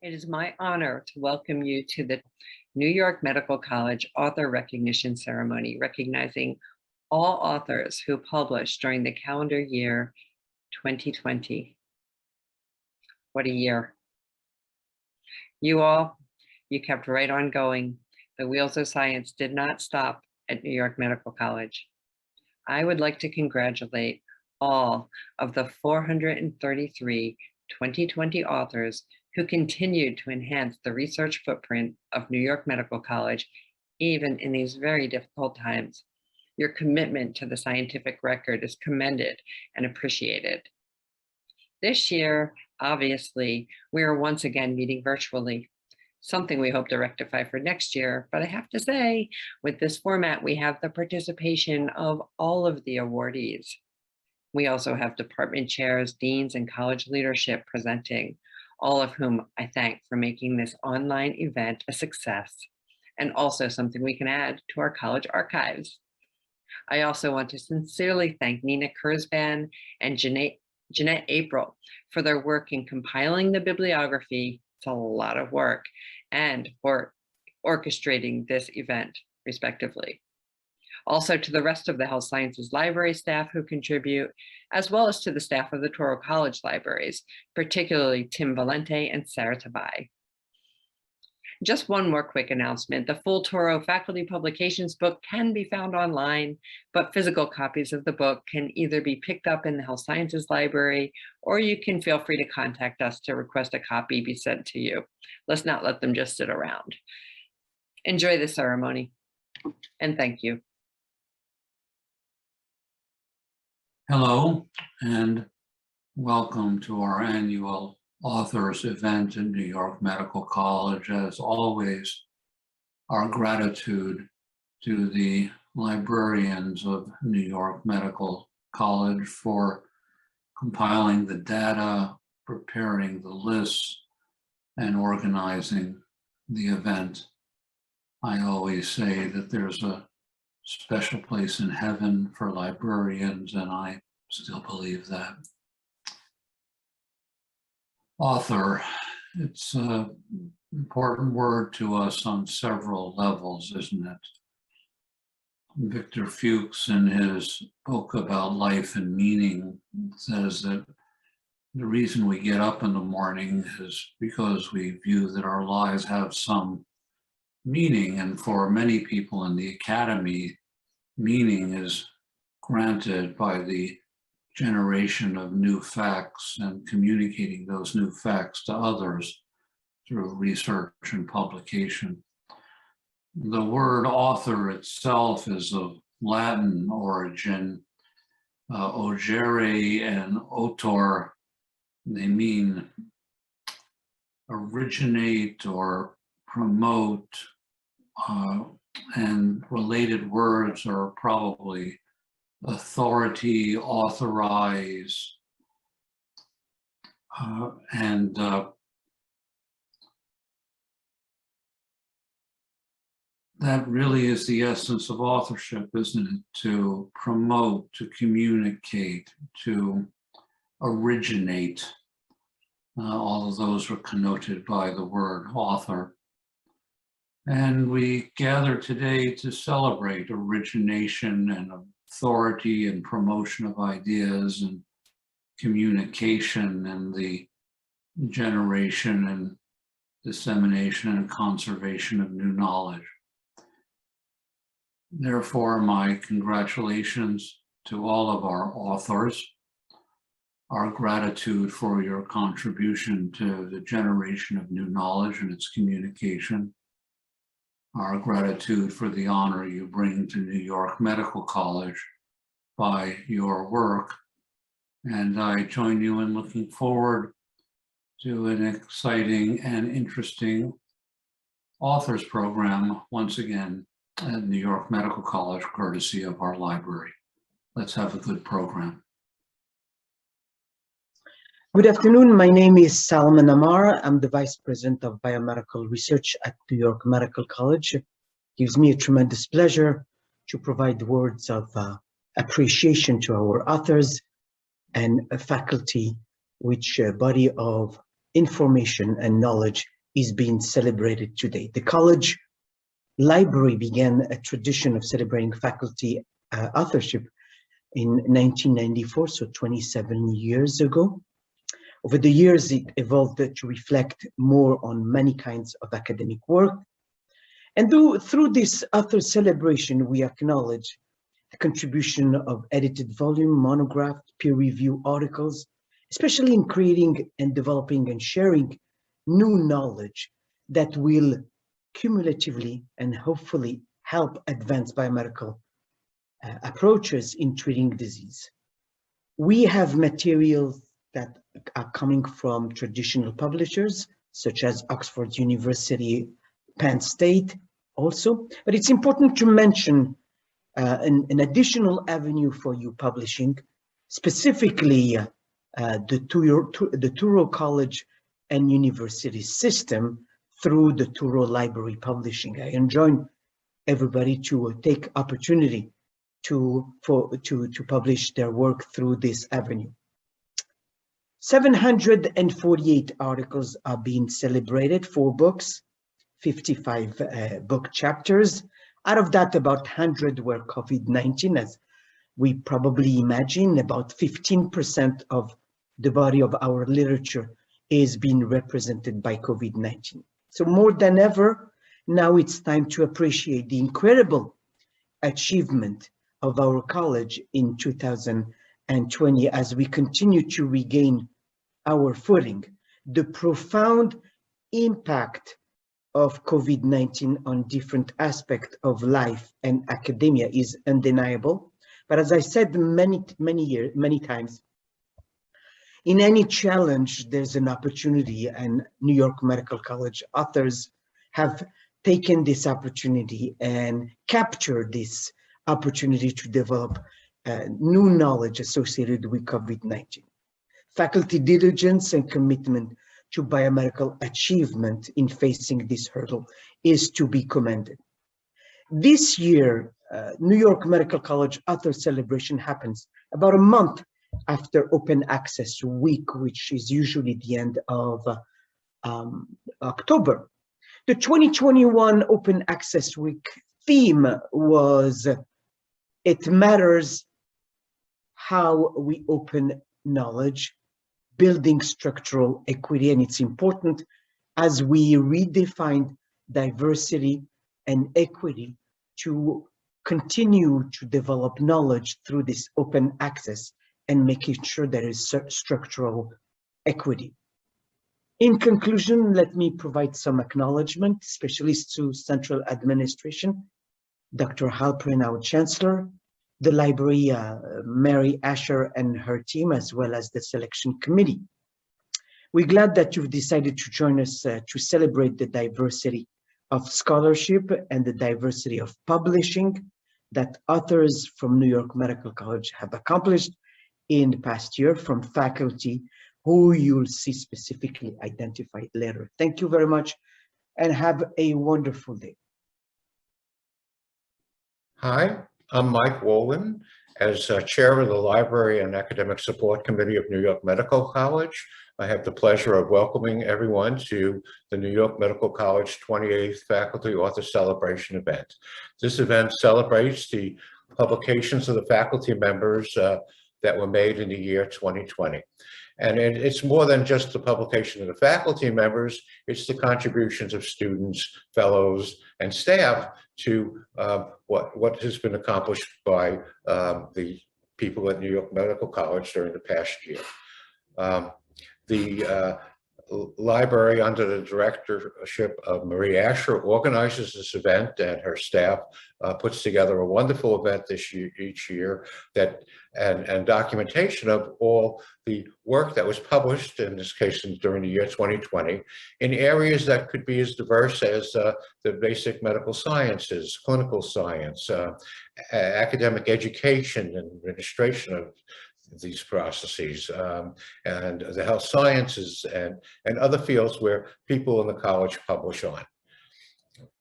It is my honor to welcome you to the New York Medical College Author Recognition Ceremony, recognizing all authors who published during the calendar year 2020. What a year. You kept right on going. The wheels of science did not stop at New York Medical College. I would like to congratulate all of the 433 2020 authors who continued to enhance the research footprint of New York Medical College, even in these very difficult times. Your commitment to the scientific record is commended and appreciated. This year, obviously, we are once again meeting virtually, something we hope to rectify for next year. But I have to say, with this format, we have the participation of all of the awardees. We also have department chairs, deans, and college leadership presenting, all of whom I thank for making this online event a success, and also something we can add to our college archives. I also want to sincerely thank Nina Kurzban and Jeanette April for their work in compiling the bibliography. It's a lot of work, and for orchestrating this event, respectively. Also to the rest of the Health Sciences Library staff who contribute, as well as to the staff of the Toro College Libraries, particularly Tim Valente and Sarah Tabai. Just one more quick announcement. The full Toro faculty publications book can be found online, but physical copies of the book can either be picked up in the Health Sciences Library, or you can feel free to contact us to request a copy be sent to you. Let's not let them just sit around. Enjoy the ceremony, and thank you. Hello, and welcome to our annual authors event in New York Medical College. As always, our gratitude to the librarians of New York Medical College for compiling the data, preparing the lists, and organizing the event. I always say that there's a special place in heaven for librarians, and I still believe that. Author, it's an important word to us on several levels, isn't it? Victor Fuchs, in his book about life and meaning, says that the reason we get up in the morning is because we view that our lives have some meaning, and for many people in the academy, meaning is granted by the generation of new facts and communicating those new facts to others through research and publication. The word author itself is of Latin origin. Ogere and autor, they mean originate or promote, and related words are probably authority, authorize, and that really is the essence of authorship, isn't it? To promote, to communicate, to originate. All of those are connoted by the word author. And we gather today to celebrate origination and authority and promotion of ideas and communication and the generation and dissemination and conservation of new knowledge. Therefore, my congratulations to all of our authors, our gratitude for your contribution to the generation of new knowledge and its communication, our gratitude for the honor you bring to New York Medical College by your work. And I join you in looking forward to an exciting and interesting authors program once again at New York Medical College, courtesy of our library. Let's have a good program. Good afternoon. My name is Salman Amar. I'm the Vice President of Biomedical Research at New York Medical College. It gives me a tremendous pleasure to provide words of appreciation to our authors and faculty, which body of information and knowledge is being celebrated today. The college library began a tradition of celebrating faculty authorship in 1994, so 27 years ago. Over the years, it evolved to reflect more on many kinds of academic work. And through this author celebration, we acknowledge the contribution of edited volume, monograph, peer review articles, especially in creating and developing and sharing new knowledge that will cumulatively and hopefully help advance biomedical approaches in treating disease. We have materials that are coming from traditional publishers, such as Oxford University, Penn State also, but it's important to mention an additional avenue for you publishing, specifically the Touro College and University system through the Touro Library Publishing. I enjoin everybody to take opportunity to publish their work through this avenue. 748 articles are being celebrated, 4 books, 55 book chapters. Out of that, about 100 were COVID-19, as we probably imagine. About 15% of the body of our literature is being represented by COVID-19. So more than ever, now it's time to appreciate the incredible achievement of our college in 2020 as we continue to regain our footing. The profound impact of COVID-19 on different aspects of life and academia is undeniable. But as I said many times, in any challenge, there's an opportunity, and New York Medical College authors have taken this opportunity and captured this opportunity to develop new knowledge associated with COVID-19. Faculty diligence and commitment to biomedical achievement in facing this hurdle is to be commended. This year, New York Medical College Author Celebration happens about a month after Open Access Week, which is usually the end of October. The 2021 Open Access Week theme was, "It matters how we open knowledge, building structural equity," and it's important as we redefine diversity and equity to continue to develop knowledge through this open access and making sure there is structural equity. In conclusion, let me provide some acknowledgement, especially to Central Administration, Dr. Halperin, our Chancellor, the library, Mary Asher and her team, as well as the selection committee. We're glad that you've decided to join us to celebrate the diversity of scholarship and the diversity of publishing that authors from New York Medical College have accomplished in the past year, from faculty who you'll see specifically identified later. Thank you very much and have a wonderful day. Hi, I'm Mike Wolin. As chair of the Library and Academic Support Committee of New York Medical College, I have the pleasure of welcoming everyone to the New York Medical College 28th Faculty Author Celebration event. This event celebrates the publications of the faculty members that were made in the year 2020. And it's more than just the publication of the faculty members, it's the contributions of students, fellows, and staff to what has been accomplished by the people at New York Medical College during the past year. The library, under the directorship of Marie Asher, organizes this event, and her staff puts together a wonderful event each year and documentation of all the work that was published, in this case during the year 2020, in areas that could be as diverse as the basic medical sciences, clinical science, academic education and administration of these processes, and the health sciences and other fields where people in the college publish on.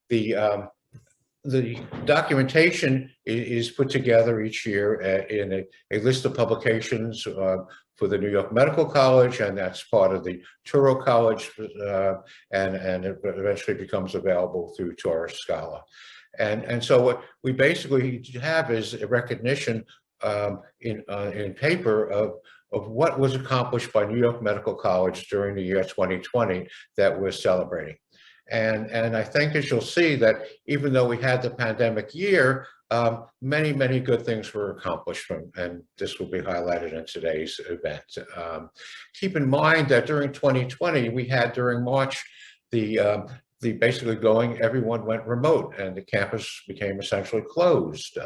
The documentation is put together each year in a list of publications for the New York Medical College, and that's part of the Touro College, and it eventually becomes available through Taurus Scholar. And so what we basically have is a recognition in paper of what was accomplished by New York Medical College during the year 2020 that we're celebrating. And I think, as you'll see, that even though we had the pandemic year, many, many good things were accomplished, and this will be highlighted in today's event. Keep in mind that during 2020, we had during March, the basically everyone went remote and the campus became essentially closed.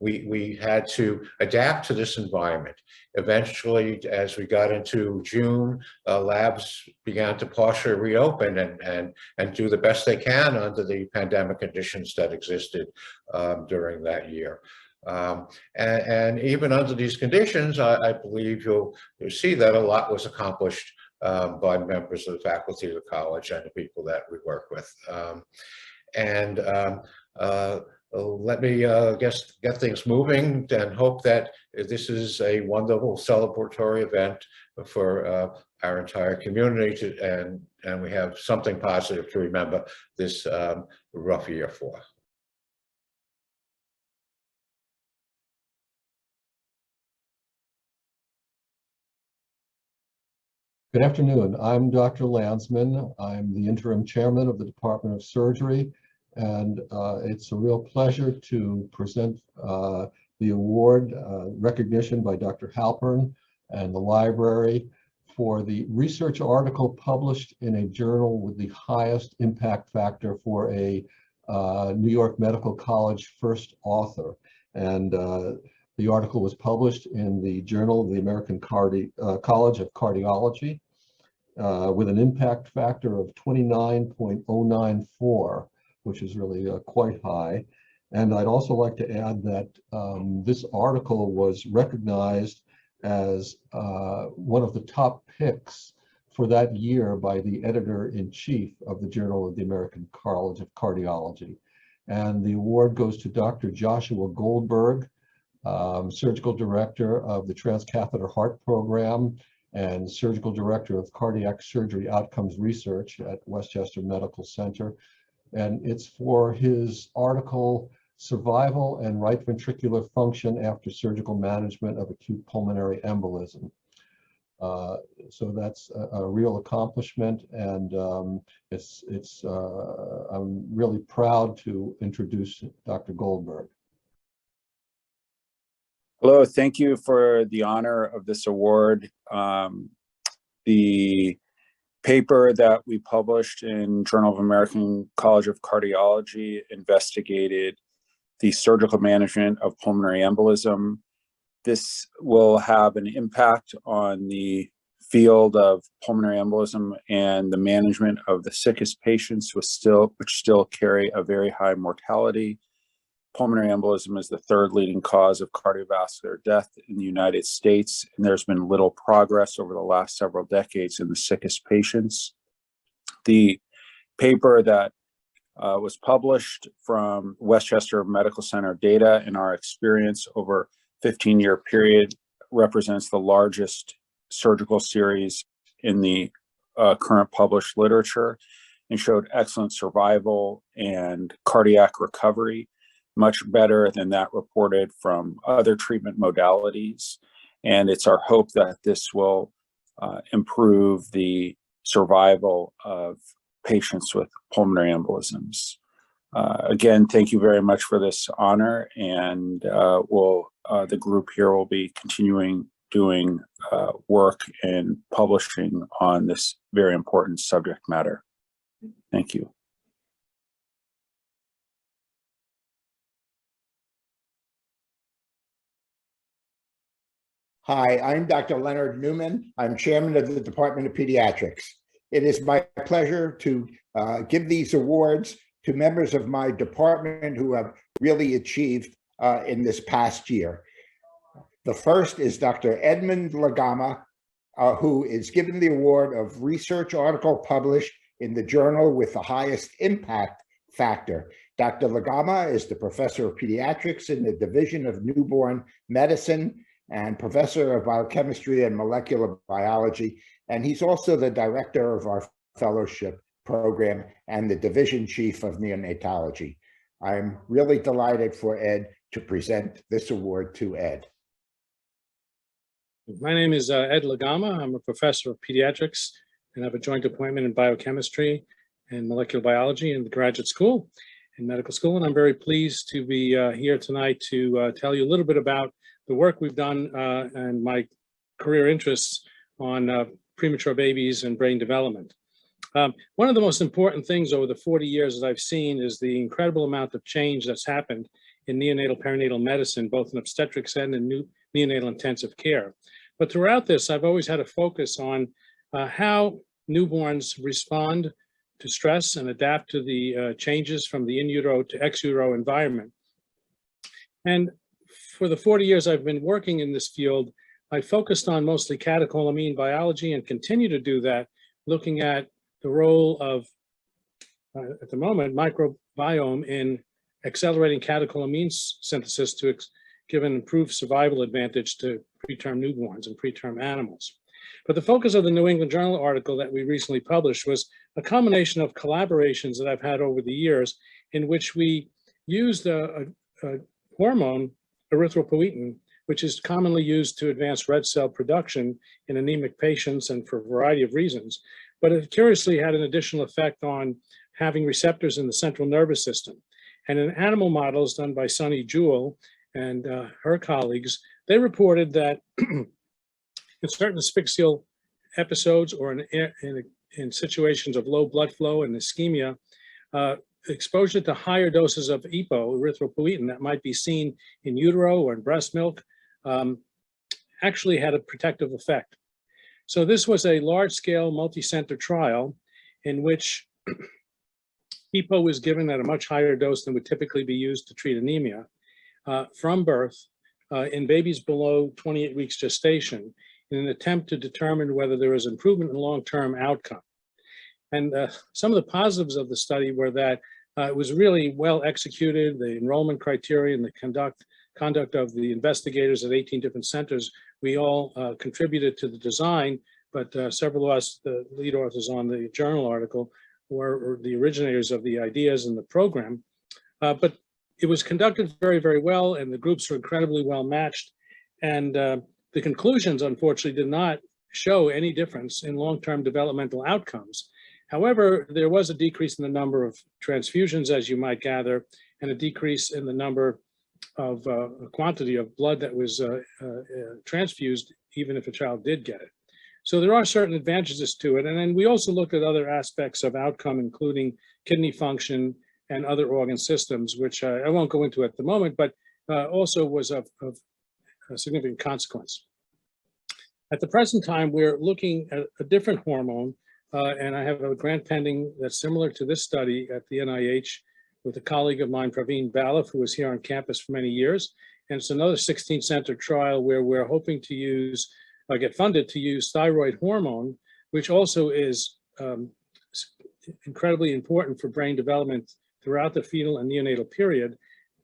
We had to adapt to this environment. Eventually, as we got into June, labs began to partially reopen and do the best they can under the pandemic conditions that existed during that year. And even under these conditions, I believe you'll see that a lot was accomplished by members of the faculty of the college and the people that we work with. Let me get things moving and hope that this is a wonderful celebratory event for our entire community, and we have something positive to remember this rough year for. Good afternoon. I'm Dr. Landsman. I'm the interim chairman of the Department of Surgery, and it's a real pleasure to present the award recognition by Dr. Halpern and the library for the research article published in a journal with the highest impact factor for a New York Medical College first author. And the article was published in the Journal of the American College of Cardiology with an impact factor of 29.094, which is really quite high. And I'd also like to add that this article was recognized as one of the top picks for that year by the editor-in-chief of the Journal of the American College of Cardiology. And the award goes to Dr. Joshua Goldberg, surgical director of the Transcatheter Heart Program and surgical director of cardiac surgery outcomes research at Westchester Medical Center. And it's for his article, Survival and Right Ventricular Function After Surgical Management of Acute Pulmonary Embolism. So that's a real accomplishment, and I'm really proud to introduce Dr. Goldberg. Hello, thank you for the honor of this award. The paper that we published in Journal of American College of Cardiology investigated the surgical management of pulmonary embolism. This will have an impact on the field of pulmonary embolism and the management of the sickest patients which still carry a very high mortality. Pulmonary embolism is the third leading cause of cardiovascular death in the United States, and there's been little progress over the last several decades in the sickest patients. The paper that was published from Westchester Medical Center data in our experience over a 15-year period represents the largest surgical series in the current published literature, and showed excellent survival and cardiac recovery, much better than that reported from other treatment modalities. And it's our hope that this will improve the survival of patients with pulmonary embolisms. Again, thank you very much for this honor, and the group here will be continuing doing work and publishing on this very important subject matter. Thank you. Hi, I'm Dr. Leonard Newman. I'm chairman of the Department of Pediatrics. It is my pleasure to give these awards to members of my department who have really achieved in this past year. The first is Dr. Edmund Lagama, who is given the award of research article published in the journal with the highest impact factor. Dr. Lagama is the professor of pediatrics in the Division of Newborn Medicine and professor of biochemistry and molecular biology. And he's also the director of our fellowship program and the division chief of neonatology. I'm really delighted for Ed to present this award to Ed. My name is Ed Lagama. I'm a professor of pediatrics and have a joint appointment in biochemistry and molecular biology in the graduate school and medical school. And I'm very pleased to be here tonight to tell you a little bit about the work we've done and my career interests on premature babies and brain development. One of the most important things over the 40 years that I've seen is the incredible amount of change that's happened in neonatal perinatal medicine, both in obstetrics and in neonatal intensive care. But throughout this, I've always had a focus on how newborns respond to stress and adapt to the changes from the in utero to ex utero environment. And for the 40 years I've been working in this field, I focused on mostly catecholamine biology and continue to do that, looking at the role of, at the moment, microbiome in accelerating catecholamine synthesis to give an improved survival advantage to preterm newborns and preterm animals. But the focus of the New England Journal article that we recently published was a combination of collaborations that I've had over the years in which we used a hormone, erythropoietin, which is commonly used to advance red cell production in anemic patients and for a variety of reasons. But it curiously had an additional effect on having receptors in the central nervous system. And in animal models done by Sunny Jewell and her colleagues, they reported that in certain asphyxial episodes or in situations of low blood flow and ischemia, exposure to higher doses of EPO, erythropoietin, that might be seen in utero or in breast milk, actually had a protective effect. So this was a large-scale multi-center trial in which EPO was given at a much higher dose than would typically be used to treat anemia from birth in babies below 28 weeks gestation in an attempt to determine whether there was improvement in long-term outcome. And some of the positives of the study were that it was really well executed. The enrollment criteria and the conduct of the investigators at 18 different centers, we all contributed to the design, but several of us, the lead authors on the journal article, were the originators of the ideas in the program. But it was conducted very, very well, and the groups were incredibly well matched. And the conclusions, unfortunately, did not show any difference in long-term developmental outcomes. However, there was a decrease in the number of transfusions, as you might gather, and a decrease in the number of quantity of blood that was transfused, even if a child did get it. So there are certain advantages to it. And then we also looked at other aspects of outcome, including kidney function and other organ systems, which I won't go into at the moment, but also was of significant consequence. At the present time, we're looking at a different hormone, and I have a grant pending that's similar to this study at the NIH with a colleague of mine, Praveen Balaf, who was here on campus for many years. And it's another 16-center trial where we're hoping to use, get funded to use thyroid hormone, which also is incredibly important for brain development throughout the fetal and neonatal period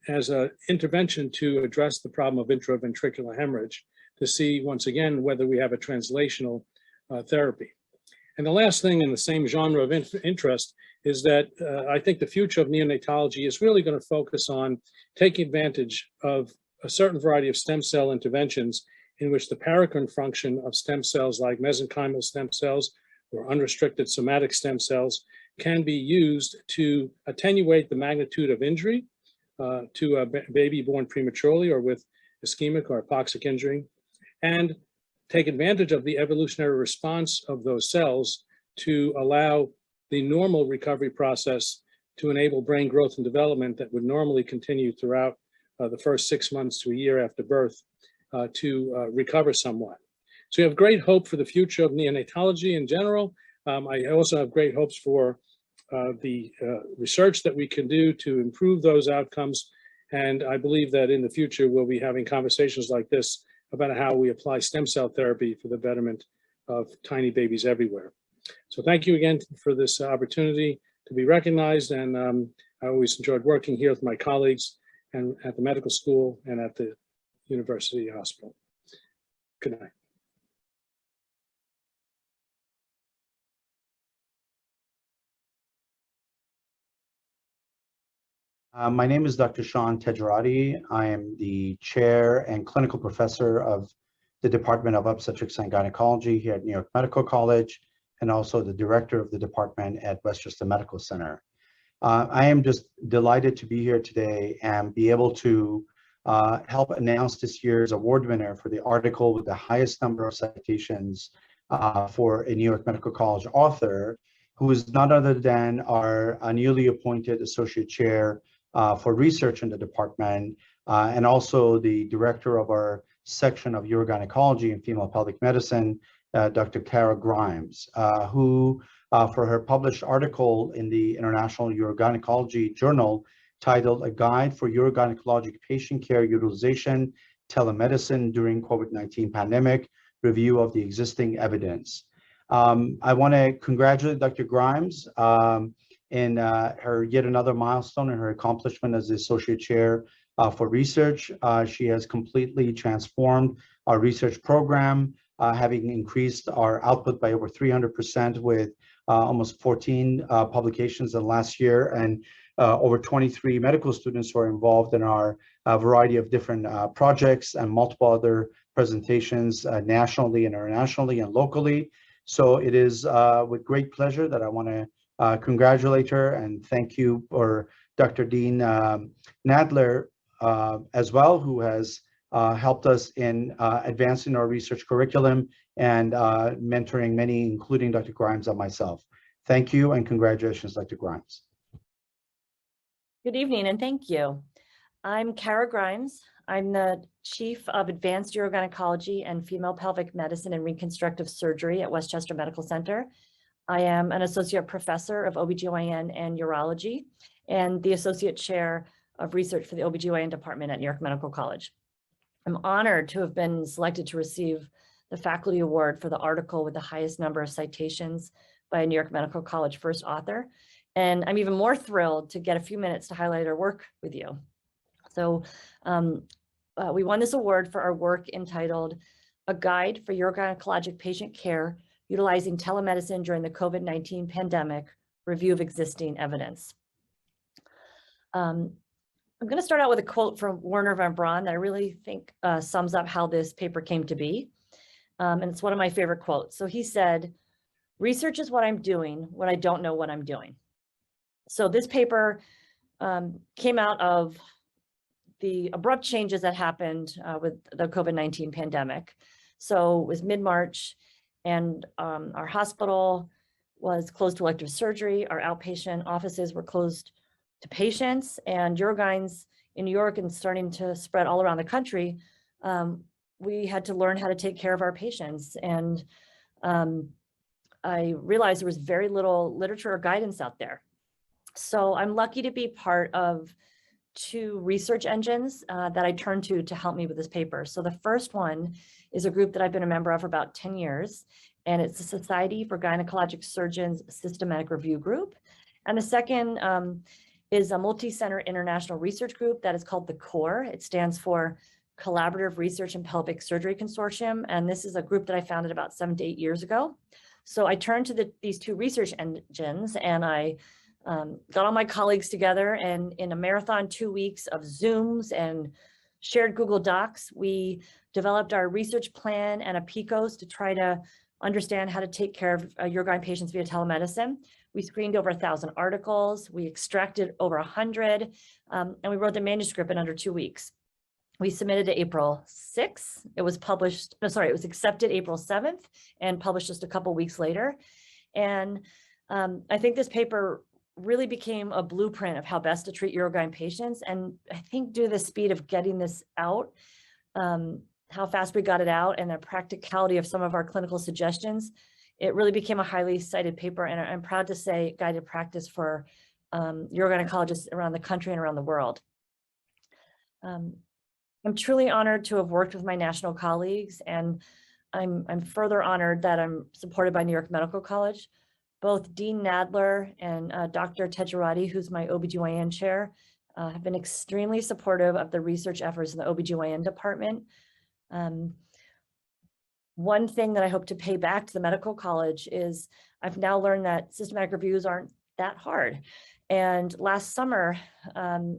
as an intervention to address the problem of intraventricular hemorrhage to see, once again, whether we have a translational therapy. And the last thing in the same genre of interest is that I think the future of neonatology is really going to focus on taking advantage of a certain variety of stem cell interventions in which the paracrine function of stem cells like mesenchymal stem cells or unrestricted somatic stem cells can be used to attenuate the magnitude of injury to a baby born prematurely or with ischemic or hypoxic injury, and take advantage of the evolutionary response of those cells to allow the normal recovery process to enable brain growth and development that would normally continue throughout the first 6 months to a year after birth to recover somewhat. So we have great hope for the future of neonatology in general. I also have great hopes for the research that we can do to improve those outcomes. And I believe that in the future, we'll be having conversations like this about how we apply stem cell therapy for the betterment of tiny babies everywhere. So thank you again for this opportunity to be recognized. And I always enjoyed working here with my colleagues and at the medical school and at the university hospital. Good night. My name is Dr. Sean Tegerati. I am the chair and clinical professor of the Department of Obstetrics and Gynecology here at New York Medical College, and also the director of the department at Westchester Medical Center. I am just delighted to be here today and be able to help announce this year's award winner for the article with the highest number of citations for a New York Medical College author, who is none other than our newly appointed associate chair for research in the department, and also the director of our section of urogynecology and female pelvic medicine, Dr. Kara Grimes, who for her published article in the International Urogynecology Journal titled "A Guide for Urogynecologic Patient Care Utilization, Telemedicine During COVID-19 Pandemic, Review of the Existing Evidence." I want to congratulate Dr. Grimes in her yet another milestone in her accomplishment as the associate chair for research. She has completely transformed our research program, having increased our output by over 300% with almost 14 publications in the last year, and over 23 medical students who are involved in our variety of different projects and multiple other presentations nationally, internationally, and locally. So it is with great pleasure that I want to congratulate her and thank you for Dr. Dean Nadler as well, who has helped us in advancing our research curriculum and mentoring many, including Dr. Grimes and myself. Thank you and congratulations, Dr. Grimes. Good evening and thank you. I'm Kara Grimes. I'm the Chief of Advanced Urogynecology and Female Pelvic Medicine and Reconstructive Surgery at Westchester Medical Center. I am an Associate Professor of OBGYN and Urology and the Associate Chair of Research for the OBGYN Department at New York Medical College. I'm honored to have been selected to receive the Faculty Award for the article with the highest number of citations by a New York Medical College first author. And I'm even more thrilled to get a few minutes to highlight our work with you. So we won this award for our work entitled "A Guide for Urogynecologic Patient Care Utilizing Telemedicine During the COVID-19 Pandemic, Review of Existing Evidence." I'm going to start out with a quote from Werner von Braun that I really think sums up how this paper came to be. And it's one of my favorite quotes. So he said, "Research is what I'm doing when I don't know what I'm doing." So this paper came out of the abrupt changes that happened with the COVID-19 pandemic. So it was mid-March and our hospital was closed to elective surgery. Our outpatient offices were closed to patients, and urogyns in New York and starting to spread all around the country. We had to learn how to take care of our patients. And I realized there was very little literature or guidance out there. So I'm lucky to be part of two research engines that I turned to help me with this paper. So the first one is a group that I've been a member of for about 10 years, and it's the Society for Gynecologic Surgeons Systematic Review Group. And the second is a multi-center international research group that is called the CORE. It stands for Collaborative Research in Pelvic Surgery Consortium. And this is a group that I founded about 7 to 8 years ago. So I turned to these two research engines, and I got all my colleagues together, and in a marathon 2 weeks of Zooms and shared Google Docs, we developed our research plan and a PICOS to try to understand how to take care of urogyn patients via telemedicine. We screened over 1,000 articles, we extracted over 100, and we wrote the manuscript in under 2 weeks. We submitted to April 6th. It was published, no, sorry, it was accepted April 7th and published just a couple weeks later. And I think this paper really became a blueprint of how best to treat urogyn patients. And I think due to the speed of getting this out, how fast we got it out, and the practicality of some of our clinical suggestions, it really became a highly cited paper. And I'm proud to say guided practice for urogynecologists around the country and around the world. I'm truly honored to have worked with my national colleagues, and I'm further honored that I'm supported by New York Medical College. Both Dean Nadler and Dr. Tegerati, who's my OBGYN chair, have been extremely supportive of the research efforts in the OBGYN department. one thing that I hope to pay back to the medical college is I've now learned that systematic reviews aren't that hard. And last summer,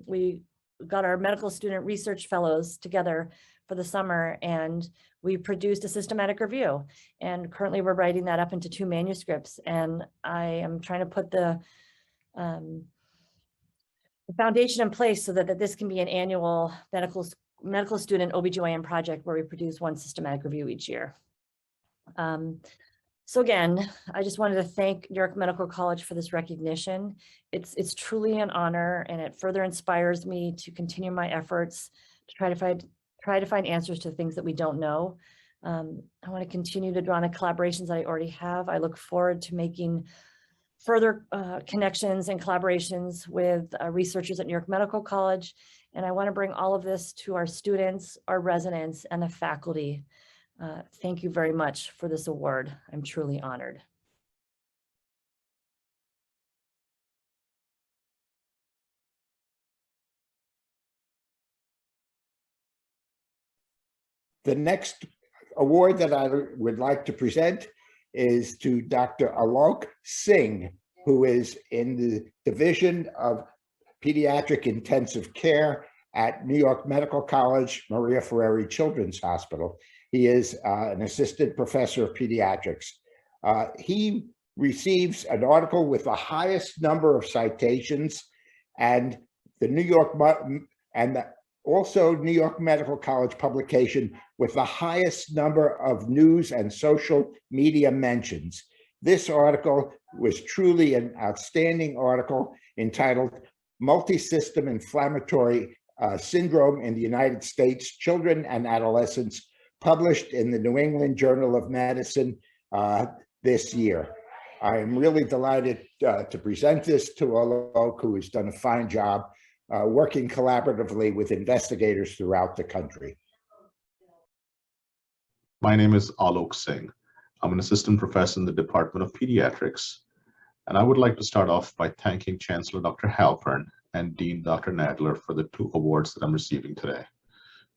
we got our medical student research fellows together for the summer, and we produced a systematic review. And currently we're writing that up into 2 manuscripts. And I am trying to put the foundation in place so that this can be an annual medical student OBGYN project where we produce 1 systematic review each year. So again, I just wanted to thank New York Medical College for this recognition. It's truly an honor, and it further inspires me to continue my efforts to try to find answers to things that we don't know. I want to continue to draw on the collaborations that I already have. I look forward to making further connections and collaborations with researchers at New York Medical College. And I want to bring all of this to our students, our residents, and the faculty. Thank you very much for this award. I'm truly honored. The next award that I would like to present is to Dr. Alok Singh, who is in the Division of Pediatric Intensive Care at New York Medical College, Maria Ferreri Children's Hospital. He is an assistant professor of pediatrics. He receives an article with the highest number of citations, and the New York also New York Medical College publication with the highest number of news and social media mentions. This article was truly an outstanding article entitled Multisystem Inflammatory Syndrome in the United States, Children and Adolescents, published in the New England Journal of Medicine this year. I am really delighted to present this to Alok, who has done a fine job working collaboratively with investigators throughout the country. My name is Alok Singh. I'm an assistant professor in the Department of Pediatrics, and I would like to start off by thanking Chancellor Dr. Halpern and Dean Dr. Nadler for the 2 awards that I'm receiving today,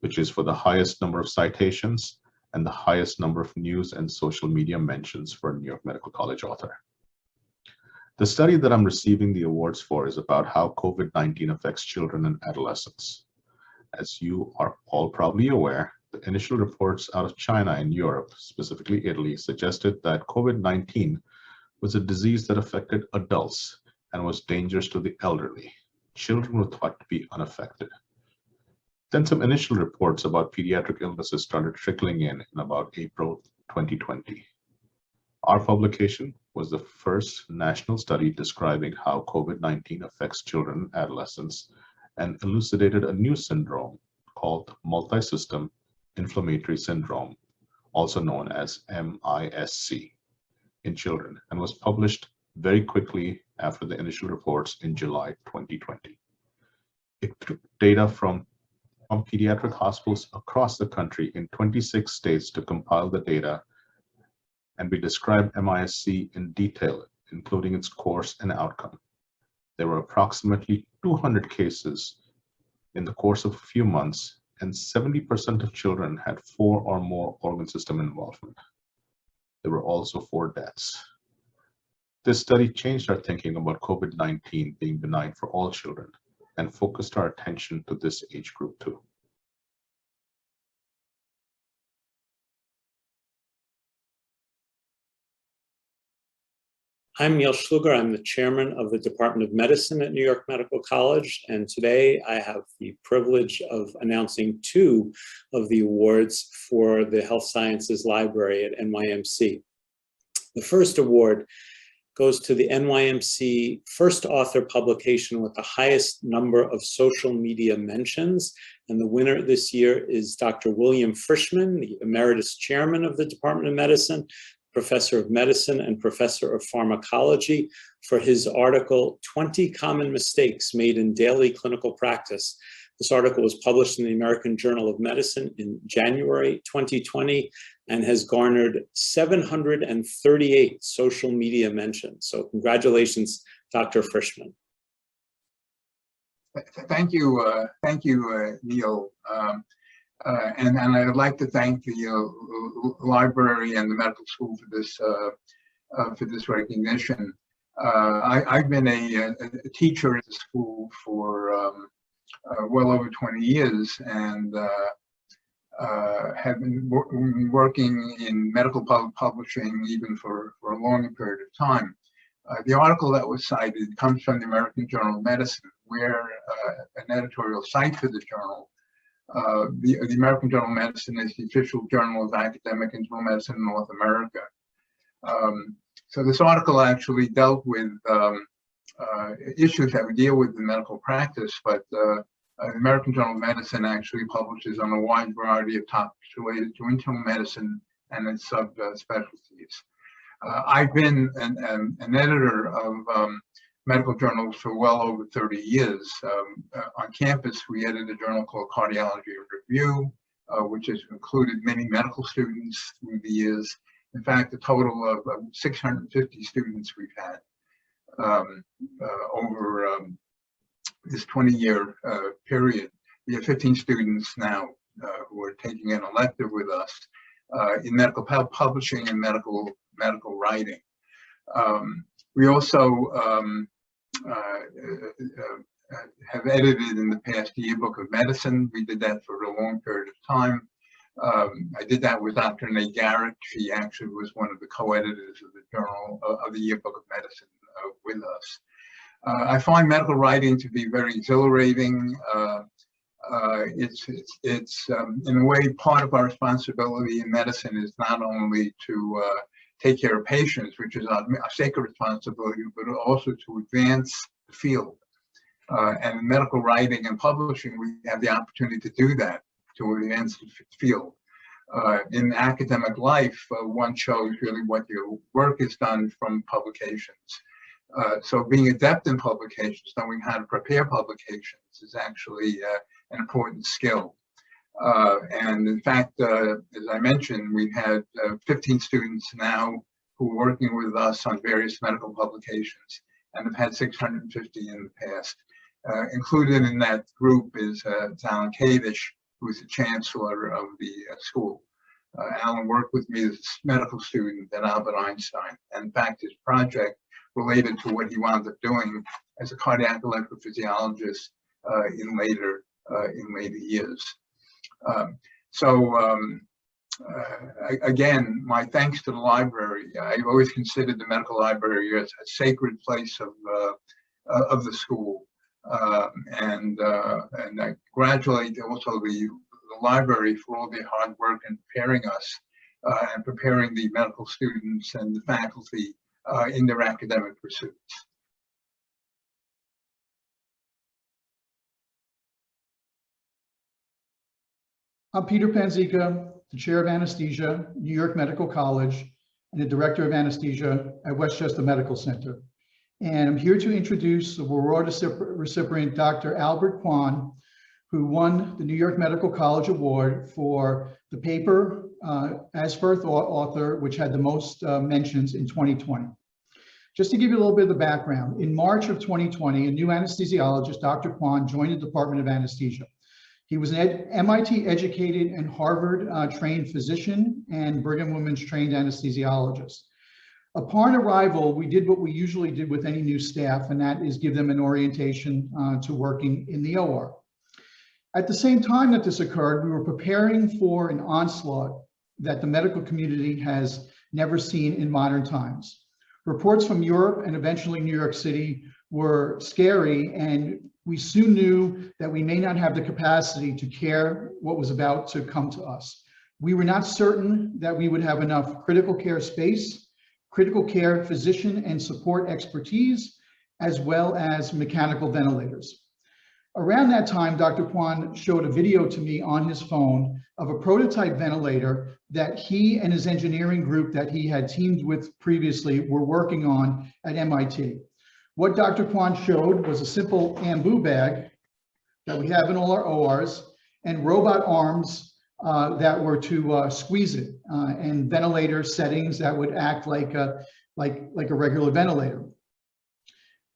which is for the highest number of citations and the highest number of news and social media mentions for a New York Medical College author. The study that I'm receiving the awards for is about how COVID-19 affects children and adolescents. As you are all probably aware, the initial reports out of China and Europe, specifically Italy, suggested that COVID-19 was a disease that affected adults and was dangerous to the elderly. Children were thought to be unaffected. Then some initial reports about pediatric illnesses started trickling in about April 2020. Our publication was the first national study describing how COVID-19 affects children and adolescents and elucidated a new syndrome called multisystem inflammatory syndrome, also known as MISC, in children, and was published very quickly after the initial reports in July 2020. It took data from pediatric hospitals across the country in 26 states to compile the data, and we described MISC in detail, including its course and outcome. There were approximately 200 cases in the course of a few months, and 70% of children had 4 or more organ system involvement. There were also 4 deaths. This study changed our thinking about COVID-19 being benign for all children and focused our attention to this age group too. I'm Neil Schluger. I'm the chairman of the Department of Medicine at New York Medical College, and today I have the privilege of announcing 2 of the awards for the Health Sciences Library at NYMC. The first award goes to the NYMC first author publication with the highest number of social media mentions, and the winner this year is Dr. William Frischman, the emeritus chairman of the Department of Medicine, professor of medicine and professor of pharmacology, for his article, 20 Common Mistakes Made in Daily Clinical Practice. This article was published in the American Journal of Medicine in January 2020 and has garnered 738 social media mentions. So congratulations, Dr. Frischman. Thank you, Neil. And I'd like to thank the library and the medical school for this recognition. I've been a teacher at the school for well over 20 years, and have been working in medical publishing even for a longer period of time. The article that was cited comes from the American Journal of Medicine, where an editorial site for the journal. The American Journal of Medicine is the official journal of academic internal medicine in North America. So this article actually dealt with issues that we deal with in medical practice, but the American Journal of Medicine actually publishes on a wide variety of topics related to internal medicine and its subspecialties. I've been an editor of medical journals for well over 30 years. On campus, we edited a journal called Cardiology Review, which has included many medical students through the years. In fact, a total of 650 students we've had over this 20-year period. We have 15 students now who are taking an elective with us in medical publishing and medical writing. We also have edited in the past the Yearbook of Medicine. We did that for a long period of time. I did that with Dr. Nate Garrett. She actually was one of the co-editors of the journal of the Yearbook of Medicine with us. I find medical writing to be very exhilarating. It's in a way part of our responsibility in medicine is not only to take care of patients, which is our sacred responsibility, but also to advance the field. And in medical writing and publishing, we have the opportunity to do that, to advance the field. In academic life, one shows really what your work is done from publications. So being adept in publications, knowing how to prepare publications is actually an important skill. And in fact, as I mentioned, we've had 15 students now who are working with us on various medical publications and have had 650 in the past. Included in that group is Alan Kadish, who is the chancellor of the school. Alan worked with me as a medical student at Albert Einstein. And in fact, his project related to what he wound up doing as a cardiac electrophysiologist in later years. Again, my thanks to the library. I've always considered the medical library as a sacred place of the school. And I congratulate also the library for all their hard work in preparing us and preparing the medical students and the faculty in their academic pursuits. I'm Peter Panzica, the chair of anesthesia, New York Medical College, and the director of anesthesia at Westchester Medical Center. And I'm here to introduce the Aurora recipient, Dr. Albert Kwan, who won the New York Medical College Award for the paper as first author, which had the most mentions in 2020. Just to give you a little bit of the background, in March of 2020, a new anesthesiologist, Dr. Kwan, joined the Department of Anesthesia. He was an MIT educated and Harvard trained physician and Brigham Women's trained anesthesiologist. Upon arrival, we did what we usually did with any new staff, and that is give them an orientation to working in the OR. At the same time that this occurred, we were preparing for an onslaught that the medical community has never seen in modern times. Reports from Europe and eventually New York City were scary, and we soon knew that we may not have the capacity to care what was about to come to us. We were not certain that we would have enough critical care space, critical care physician and support expertise, as well as mechanical ventilators. Around that time, Dr. Kwan showed a video to me on his phone of a prototype ventilator that he and his engineering group that he had teamed with previously were working on at MIT. What Dr. Kwan showed was a simple Ambu bag that we have in all our ORs and robot arms that were to squeeze it and ventilator settings that would act like a regular ventilator.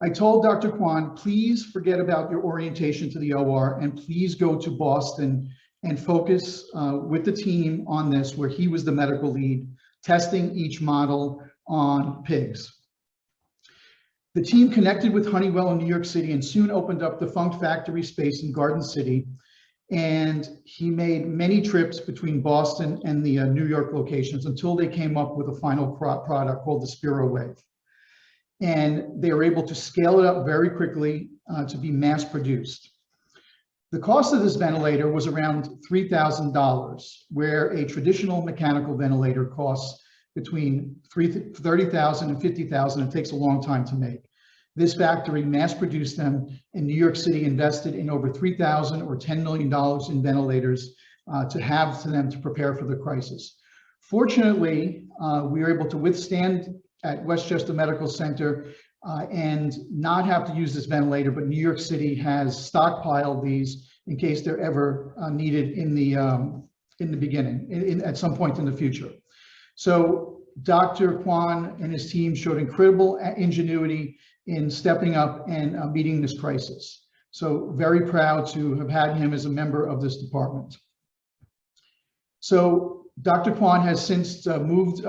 I told Dr. Kwan, please forget about your orientation to the OR and please go to Boston and focus with the team on this, where he was the medical lead, testing each model on pigs. The team connected with Honeywell in New York City and soon opened up the Funk factory space in Garden City. And he made many trips between Boston and the New York locations until they came up with a final product called the Spiro Wave. And they were able to scale it up very quickly to be mass produced. The cost of this ventilator was around $3,000, where a traditional mechanical ventilator costs between $30,000 and $50,000 and takes a long time to make. This factory mass produced them, and New York City invested in over $3,000 or $10 million in ventilators to have to them to prepare for the crisis. Fortunately, we were able to withstand at Westchester Medical Center and not have to use this ventilator, but New York City has stockpiled these in case they're ever needed in the beginning, at some point in the future. So Dr. Kwan and his team showed incredible ingenuity in stepping up and meeting this crisis. So very proud to have had him as a member of this department. So Dr. Kwan has since moved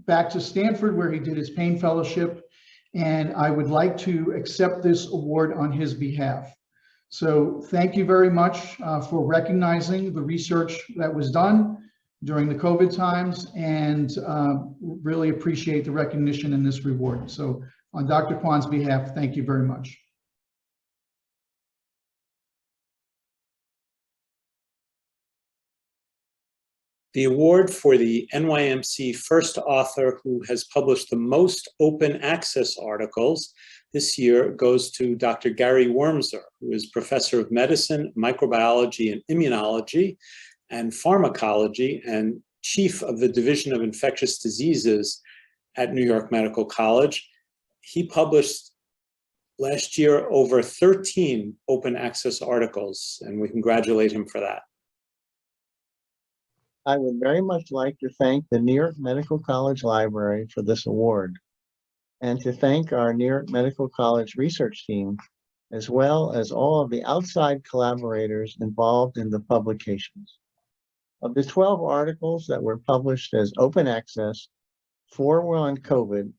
back to Stanford, where he did his pain fellowship, and I would like to accept this award on his behalf. So thank you very much for recognizing the research that was done during the COVID times, and really appreciate the recognition in this reward. So on Dr. Kwan's behalf, thank you very much. The award for the NYMC first author who has published the most open access articles this year goes to Dr. Gary Wormser, who is professor of medicine, microbiology, and immunology, and pharmacology, and chief of the Division of Infectious Diseases at New York Medical College. He published last year over 13 open access articles, and we congratulate him for that. I would very much like to thank the New York Medical College Library for this award, and to thank our New York Medical College research team, as well as all of the outside collaborators involved in the publications. Of the 12 articles that were published as open access, 4 were on COVID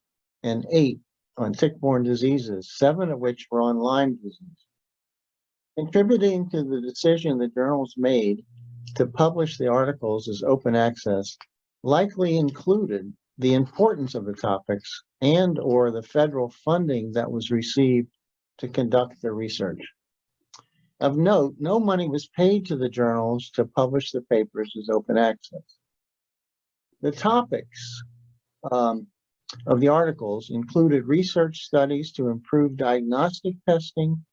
and 8 on tick-borne diseases, 7 of which were on Lyme disease. Contributing to the decision the journals made to publish the articles as open access likely included the importance of the topics and or the federal funding that was received to conduct the research. Of note, no money was paid to the journals to publish the papers as open access. The topics of the articles included research studies to improve diagnostic testing,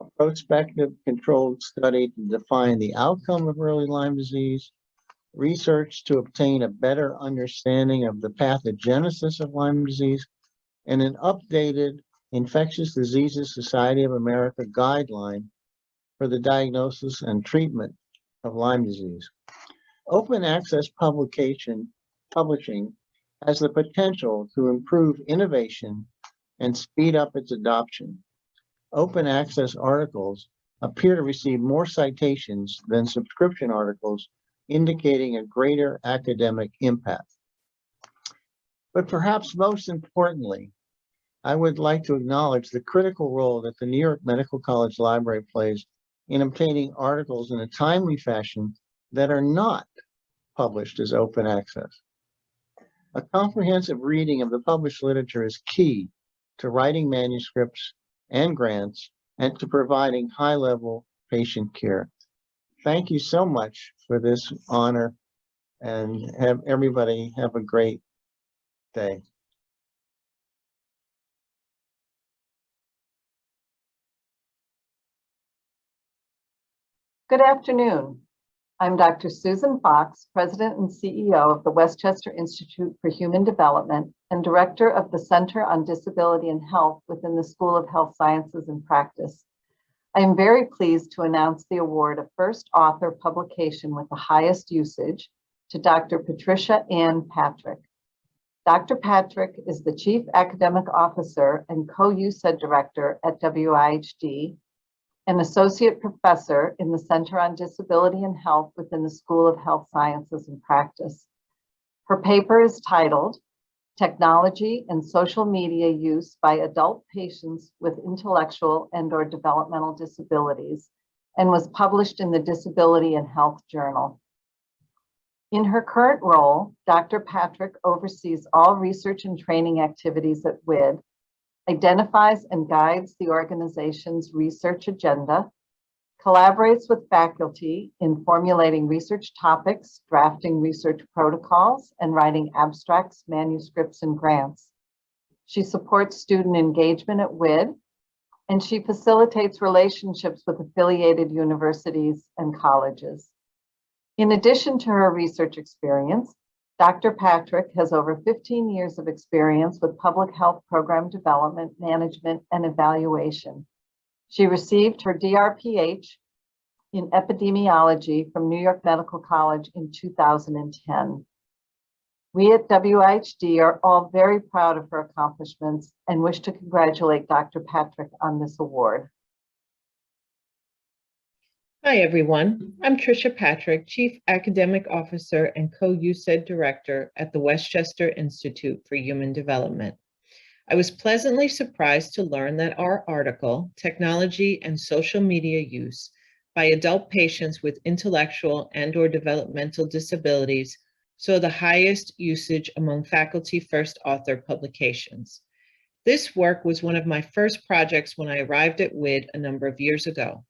a prospective controlled study to define the outcome of early Lyme disease, research to obtain a better understanding of the pathogenesis of Lyme disease, and an updated Infectious Diseases Society of America guideline for the diagnosis and treatment of Lyme disease. Open access publishing has the potential to improve innovation and speed up its adoption. Open access articles appear to receive more citations than subscription articles, indicating a greater academic impact. But perhaps most importantly, I would like to acknowledge the critical role that the New York Medical College Library plays in obtaining articles in a timely fashion that are not published as open access. A comprehensive reading of the published literature is key to writing manuscripts and grants and to providing high-level patient care. Thank you so much for this honor, and everybody have a great day. Good afternoon. I'm Dr. Susan Fox, President and CEO of the Westchester Institute for Human Development and Director of the Center on Disability and Health within the School of Health Sciences and Practice. I am very pleased to announce the award of first author publication with the highest usage to Dr. Patricia Ann Patrick. Dr. Patrick is the Chief Academic Officer and Co-USED Director at WIHD, an associate professor in the Center on Disability and Health within the School of Health Sciences and Practice. Her paper is titled Technology and Social Media Use by Adult Patients with Intellectual and/or Developmental Disabilities, and was published in the Disability and Health Journal. In her current role, Dr. Patrick oversees all research and training activities at WIHD, identifies and guides the organization's research agenda, collaborates with faculty in formulating research topics, drafting research protocols, and writing abstracts, manuscripts, and grants. She supports student engagement at WIHD, and she facilitates relationships with affiliated universities and colleges. In addition to her research experience, Dr. Patrick has over 15 years of experience with public health program development, management, and evaluation. She received her DRPH in epidemiology from New York Medical College in 2010. We at WIHD are all very proud of her accomplishments and wish to congratulate Dr. Patrick on this award. Hi, everyone. I'm Tricia Patrick, Chief Academic Officer and Co-USED Director at the Westchester Institute for Human Development. I was pleasantly surprised to learn that our article, Technology and Social Media Use by Adult Patients with Intellectual and/or Developmental Disabilities, saw the highest usage among faculty first author publications. This work was one of my first projects when I arrived at WIHD a number of years ago.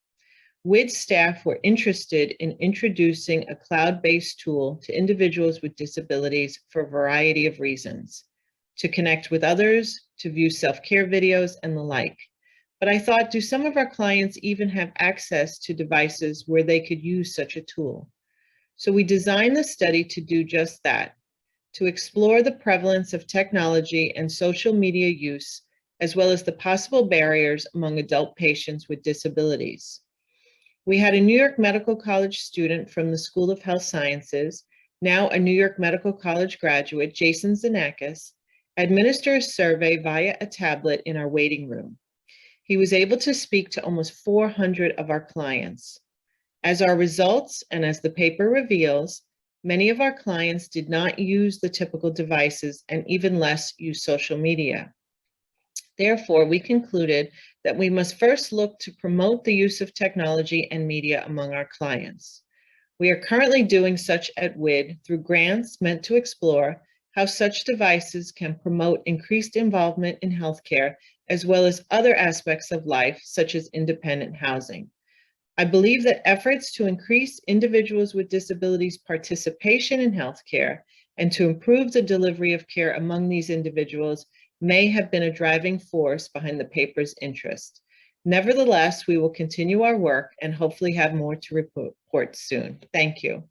WIHD staff were interested in introducing a cloud-based tool to individuals with disabilities for a variety of reasons, to connect with others, to view self-care videos, and the like. But I thought, do some of our clients even have access to devices where they could use such a tool? So we designed the study to do just that, to explore the prevalence of technology and social media use, as well as the possible barriers among adult patients with disabilities. We had a New York Medical College student from the School of Health Sciences, now a New York Medical College graduate, Jason Zanakis, administer a survey via a tablet in our waiting room. He was able to speak to almost 400 of our clients. As our results, and as the paper reveals, many of our clients did not use the typical devices and even less use social media. Therefore, we concluded that we must first look to promote the use of technology and media among our clients. We are currently doing such at WIHD through grants meant to explore how such devices can promote increased involvement in healthcare, as well as other aspects of life, such as independent housing. I believe that efforts to increase individuals with disabilities' participation in healthcare and to improve the delivery of care among these individuals may have been a driving force behind the paper's interest. Nevertheless, we will continue our work and hopefully have more to report soon. Thank you.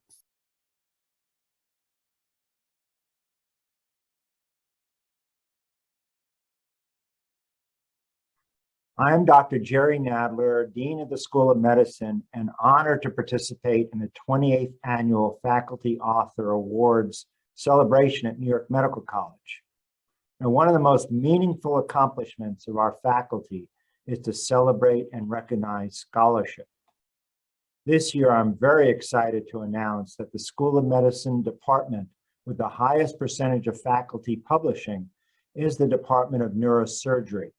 I'm Dr. Jerry Nadler, Dean of the School of Medicine, and honored to participate in the 28th Annual Faculty Author Awards celebration at New York Medical College. Now, one of the most meaningful accomplishments of our faculty is to celebrate and recognize scholarship. This year, I'm very excited to announce that the School of Medicine department with the highest percentage of faculty publishing is the Department of Neurosurgery.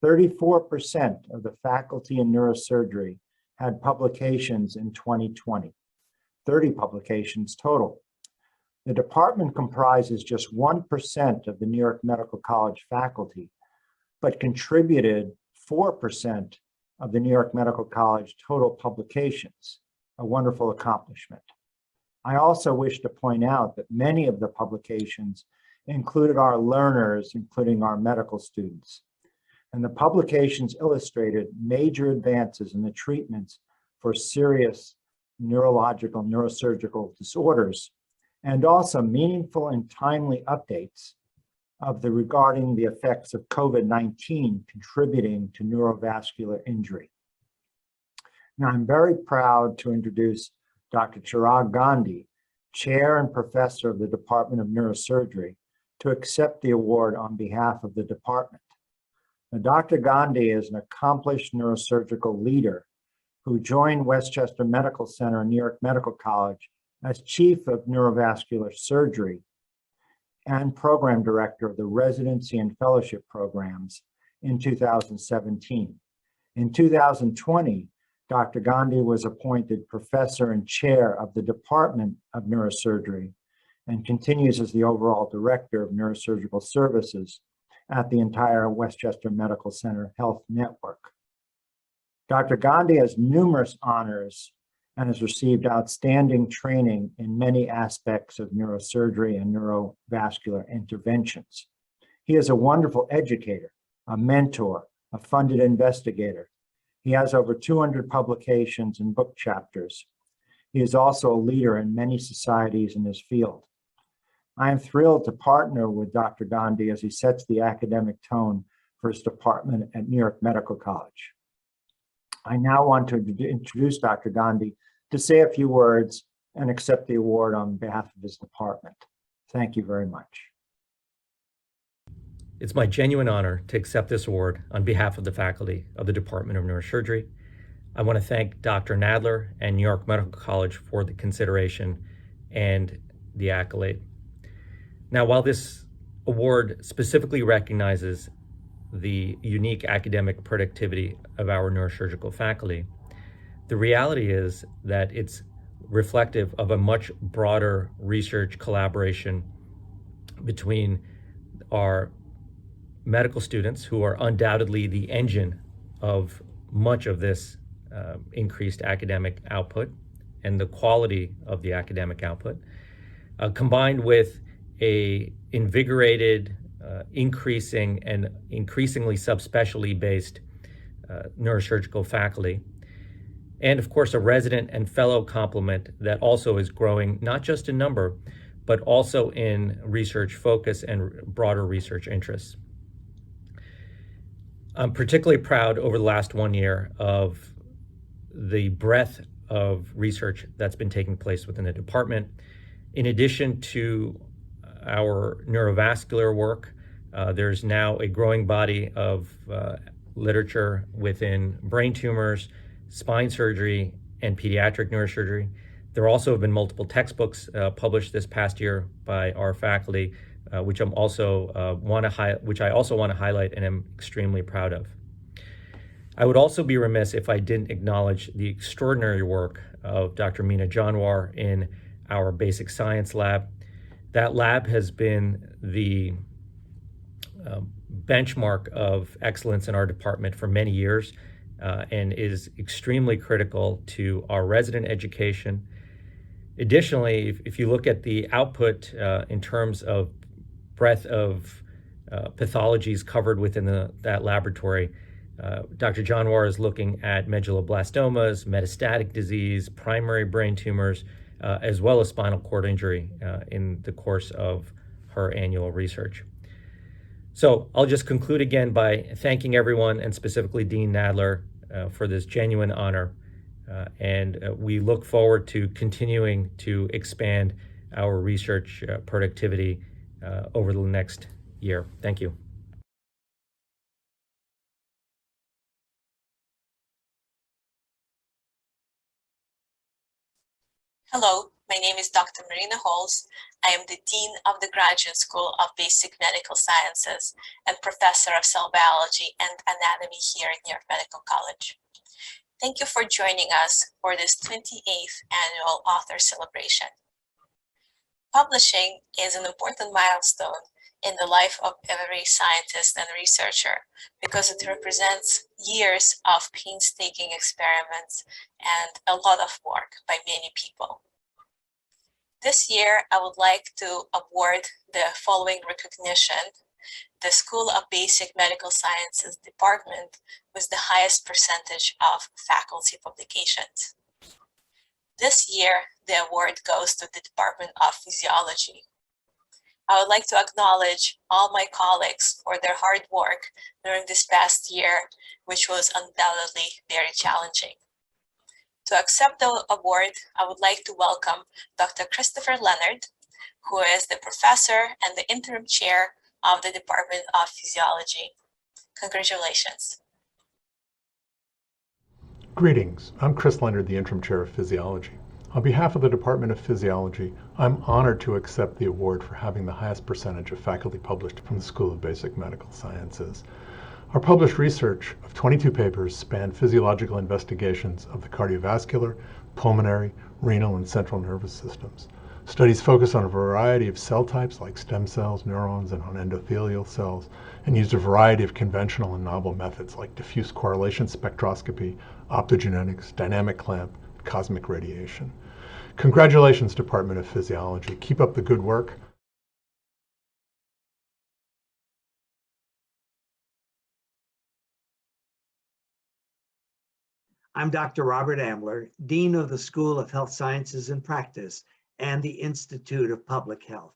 34% of the faculty in neurosurgery had publications in 2020, 30 publications total. The department comprises just 1% of the New York Medical College faculty, but contributed 4% of the New York Medical College total publications, a wonderful accomplishment. I also wish to point out that many of the publications included our learners, including our medical students. And the publications illustrated major advances in the treatments for serious neurosurgical disorders, and also meaningful and timely updates regarding the effects of COVID-19 contributing to neurovascular injury. Now, I'm very proud to introduce Dr. Chirag Gandhi, Chair and Professor of the Department of Neurosurgery, to accept the award on behalf of the department. Now, Dr. Gandhi is an accomplished neurosurgical leader who joined Westchester Medical Center and New York Medical College as Chief of Neurovascular Surgery and Program Director of the Residency and Fellowship Programs in 2017. In 2020, Dr. Gandhi was appointed Professor and Chair of the Department of Neurosurgery and continues as the overall Director of Neurosurgical Services at the entire Westchester Medical Center Health Network. Dr. Gandhi has numerous honors and has received outstanding training in many aspects of neurosurgery and neurovascular interventions. He is a wonderful educator, a mentor, a funded investigator. He has over 200 publications and book chapters. He is also a leader in many societies in his field. I am thrilled to partner with Dr. Gandhi as he sets the academic tone for his department at New York Medical College. I now want to introduce Dr. Gandhi to say a few words and accept the award on behalf of his department. Thank you very much. It's my genuine honor to accept this award on behalf of the faculty of the Department of Neurosurgery. I want to thank Dr. Nadler and New York Medical College for the consideration and the accolade. Now, while this award specifically recognizes the unique academic productivity of our neurosurgical faculty, the reality is that it's reflective of a much broader research collaboration between our medical students, who are undoubtedly the engine of much of this increased academic output and the quality of the academic output, combined with a invigorated, increasing and increasingly subspecialty based neurosurgical faculty. And of course, a resident and fellow complement that also is growing, not just in number, but also in research focus and broader research interests. I'm particularly proud over the last 1 year of the breadth of research that's been taking place within the department. In addition to our neurovascular work, there's now a growing body of literature within brain tumors, spine surgery, and pediatric neurosurgery. There also have been multiple textbooks published this past year by our faculty, which I also want to highlight and am extremely proud of. I would also be remiss if I didn't acknowledge the extraordinary work of Dr. Meena Janwar in our basic science lab. That lab has been the benchmark of excellence in our department for many years and is extremely critical to our resident education. Additionally, if you look at the output in terms of breadth of pathologies covered within that laboratory, Dr. Janwar is looking at medulloblastomas, metastatic disease, primary brain tumors, as well as spinal cord injury in the course of her annual research. So I'll just conclude again by thanking everyone, and specifically Dean Nadler, for this genuine honor. And we look forward to continuing to expand our research productivity over the next year. Thank you. Hello, my name is Dr. Marina Holz. I am the Dean of the Graduate School of Basic Medical Sciences and Professor of Cell Biology and Anatomy here at New York Medical College. Thank you for joining us for this 28th annual author celebration. Publishing is an important milestone in the life of every scientist and researcher because it represents years of painstaking experiments and a lot of work by many people. This year, I would like to award the following recognition: the School of Basic Medical Sciences Department with the highest percentage of faculty publications. This year, the award goes to the Department of Physiology. I would like to acknowledge all my colleagues for their hard work during this past year, which was undoubtedly very challenging. To accept the award, I would like to welcome Dr. Christopher Leonard, who is the professor and the interim chair of the Department of Physiology. Congratulations. Greetings. I'm Chris Leonard, the Interim Chair of Physiology. On behalf of the Department of Physiology, I'm honored to accept the award for having the highest percentage of faculty published from the School of Basic Medical Sciences. Our published research of 22 papers spanned physiological investigations of the cardiovascular, pulmonary, renal, and central nervous systems. Studies focus on a variety of cell types like stem cells, neurons, and on endothelial cells, and used a variety of conventional and novel methods like diffuse correlation spectroscopy, optogenetics, dynamic clamp, and cosmic radiation. Congratulations, Department of Physiology. Keep up the good work. I'm Dr. Robert Ambler, Dean of the School of Health Sciences and Practice and the Institute of Public Health.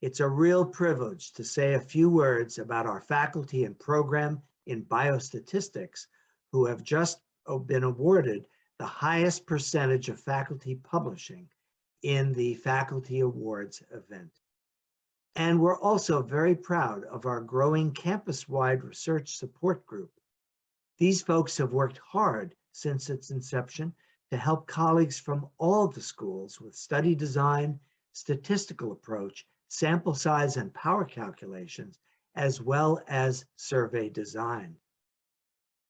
It's a real privilege to say a few words about our faculty and program in biostatistics who have just been awarded the highest percentage of faculty publishing in the Faculty Awards event. And we're also very proud of our growing campus-wide research support group. These folks have worked hard since its inception to help colleagues from all the schools with study design, statistical approach, sample size and power calculations, as well as survey design.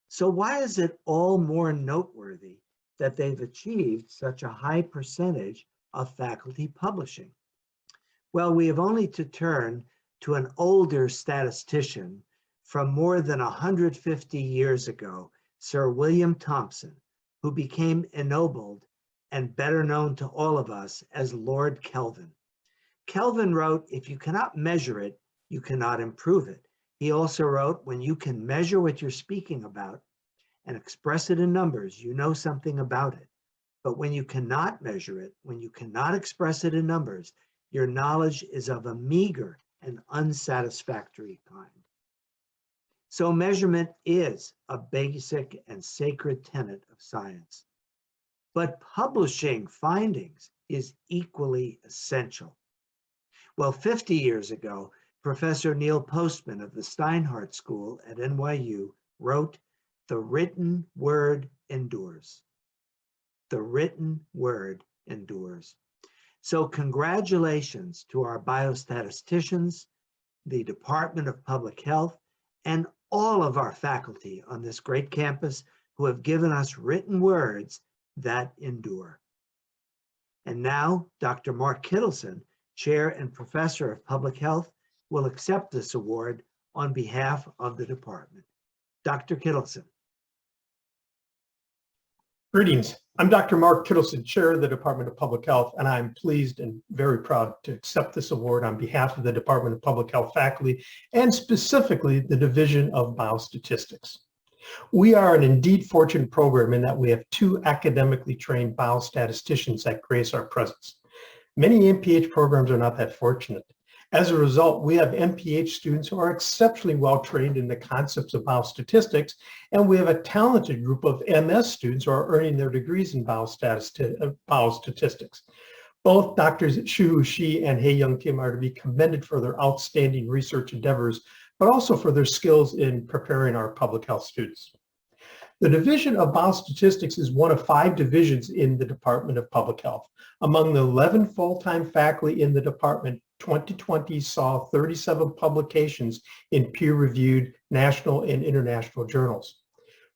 So why is it all more noteworthy that they've achieved such a high percentage of faculty publishing? Well, we have only to turn to an older statistician from more than 150 years ago, Sir William Thomson, who became ennobled and better known to all of us as Lord Kelvin. Kelvin wrote, "If you cannot measure it, you cannot improve it." He also wrote, "When you can measure what you're speaking about and express it in numbers, you know something about it. But when you cannot measure it, when you cannot express it in numbers, your knowledge is of a meager and unsatisfactory kind." So measurement is a basic and sacred tenet of science. But publishing findings is equally essential. Well, 50 years ago, Professor Neil Postman of the Steinhardt School at NYU wrote, "The written word endures." The written word endures. So congratulations to our biostatisticians, the Department of Public Health, and all of our faculty on this great campus who have given us written words that endure. And now, Dr. Mark Kittleson, Chair and Professor of Public Health, will accept this award on behalf of the department. Dr. Kittleson. Greetings. I'm Dr. Mark Kittleson, Chair of the Department of Public Health, and I'm pleased and very proud to accept this award on behalf of the Department of Public Health faculty and specifically the Division of Biostatistics. We are an indeed fortunate program in that we have two academically trained biostatisticians that grace our presence. Many MPH programs are not that fortunate. As a result, we have MPH students who are exceptionally well trained in the concepts of biostatistics, and we have a talented group of MS students who are earning their degrees in biostatistics. Both Drs. Shuhu Shi and Hae-Young Kim are to be commended for their outstanding research endeavors, but also for their skills in preparing our public health students. The Division of Biostatistics is one of 5 divisions in the Department of Public Health. Among the 11 full-time faculty in the department, 2020 saw 37 publications in peer-reviewed national and international journals.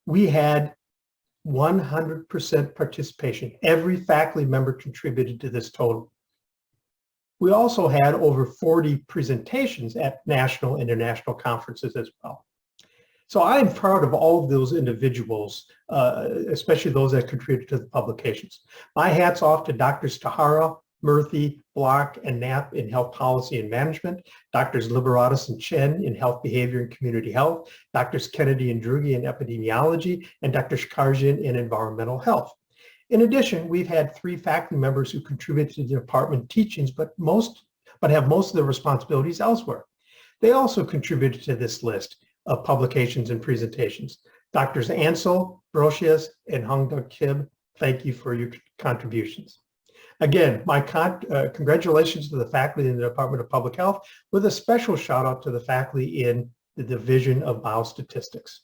We had 100% participation. Every faculty member contributed to this total. We also had over 40 presentations at national and international conferences as well. So I am proud of all of those individuals, especially those that contributed to the publications. My hat's off to Drs. Tahara, Murthy, Block, and Knapp in Health Policy and Management, Drs. Liberatus and Chen in Health Behavior and Community Health, Drs. Kennedy and Drugi in Epidemiology, and Dr. Shkarjian in Environmental Health. In addition, we've had 3 faculty members who contributed to the department teachings, but have most of their responsibilities elsewhere. They also contributed to this list of publications and presentations. Drs. Ansel, Brocious, and Hongduk Kim, thank you for your contributions. Again, my congratulations to the faculty in the Department of Public Health, with a special shout out to the faculty in the Division of Biostatistics.